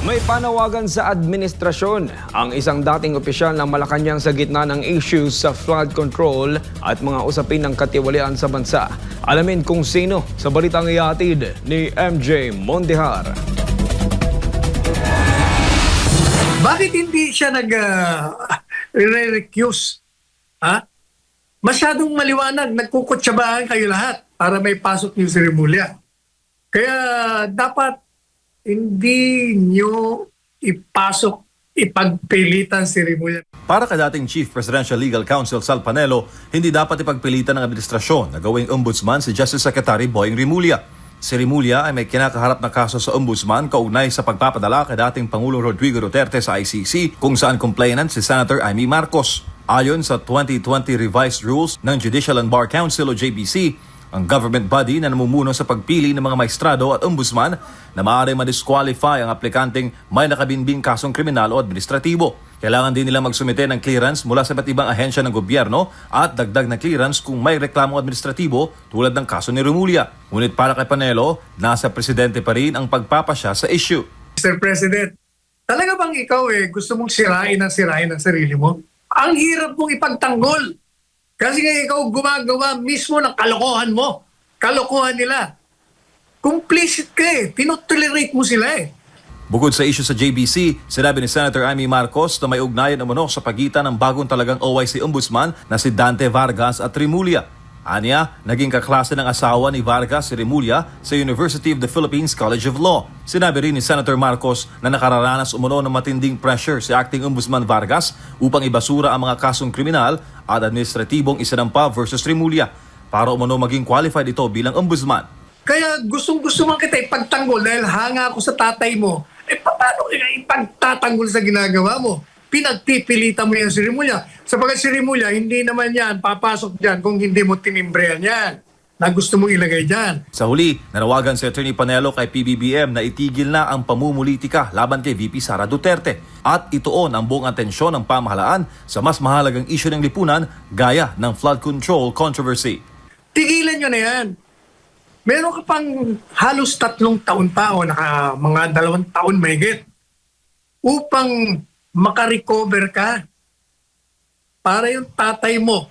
May panawagan sa administrasyon ang isang dating opisyal ng Malacanang sa gitna ng issues sa flood control at mga usapin ng katiwalian sa bansa. Alamin kung sino sa balitang ihatid ni MJ Mondihar. Bakit hindi siya nag-recuse? Masyadong maliwanag, nagkukutsabaan kayo lahat para may pasok yung si Remulla. Kaya dapat hindi nyo ipagpilitan si Remulla. Para kay dating Chief Presidential Legal Counsel Sal Panelo, hindi dapat ipagpilitan ng administrasyon na gawing ombudsman si Justice Secretary Boying Remulla. Si Remulla ay may kinakaharap na kaso sa ombudsman kaugnay sa pagpapadala kay dating Pangulong Rodrigo Duterte sa ICC kung saan complainant si Senator Amy Marcos. Ayon sa 2020 revised rules ng Judicial and Bar Council o JBC, ang government body na namumuno sa pagpili ng mga maestrado at ombudsman na maaari ma-disqualify ang aplikanteng may nakabinbing kasong kriminal o administratibo. Kailangan din nila magsumite ng clearance mula sa iba't ibang ahensya ng gobyerno at dagdag na clearance kung may reklamong administratibo tulad ng kaso ni Remulla. Ngunit para kay Panelo, nasa presidente pa rin ang pagpapasya sa issue. Mr. President, talaga bang ikaw gusto mong sirain ang sarili mo? Ang hirap mong ipagtanggol. Kasi nga ikaw gumagawa mismo ng kalokohan mo. Kalokohan nila. Complicit ka Tinotolerate mo sila Bukod sa issue sa JBC, sinabi ni Senator Amy Marcos na may ugnayan umano sa pagitan ng bagong talagang OIC Ombudsman na si Dante Vargas at Remulla. Anya, naging kaklase ng asawa ni Vargas si Remulla sa University of the Philippines College of Law. Sinabi rin ni Senator Marcos na nakararanas umano ng matinding pressure si Acting Ombudsman Vargas upang ibasura ang mga kasong kriminal at administratibong isinampa versus Remulla para umano maging qualified ito bilang ombudsman. Kaya gustong-gusto man kita ipagtanggol dahil hanga ako sa tatay mo. Paano ipagtatanggol sa ginagawa mo? Pinagpipilitan mo yan si Remulla. Sapagat si Remulla, hindi naman yan papasok dyan kung hindi mo tinimbrehan yan na gusto mong ilagay dyan. Sa huli, nanawagan si Atty. Panelo kay PBBM na itigil na ang pamumulitika laban kay VP Sara Duterte at ituon ang buong atensyon ng pamahalaan sa mas mahalagang isyu ng lipunan gaya ng flood control controversy. Tigilan nyo na yan. Meron ka pang halos 3 taon pa o mga 2 taon mahigit upang makarecover ka para yung tatay mo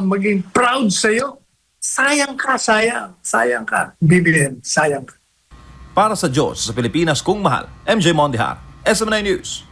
maging proud sa'yo. Sayang ka. Sayang ka. BBM, sayang ka. Para sa Diyos sa Pilipinas kung mahal, MJ Mondihar, SMNI News.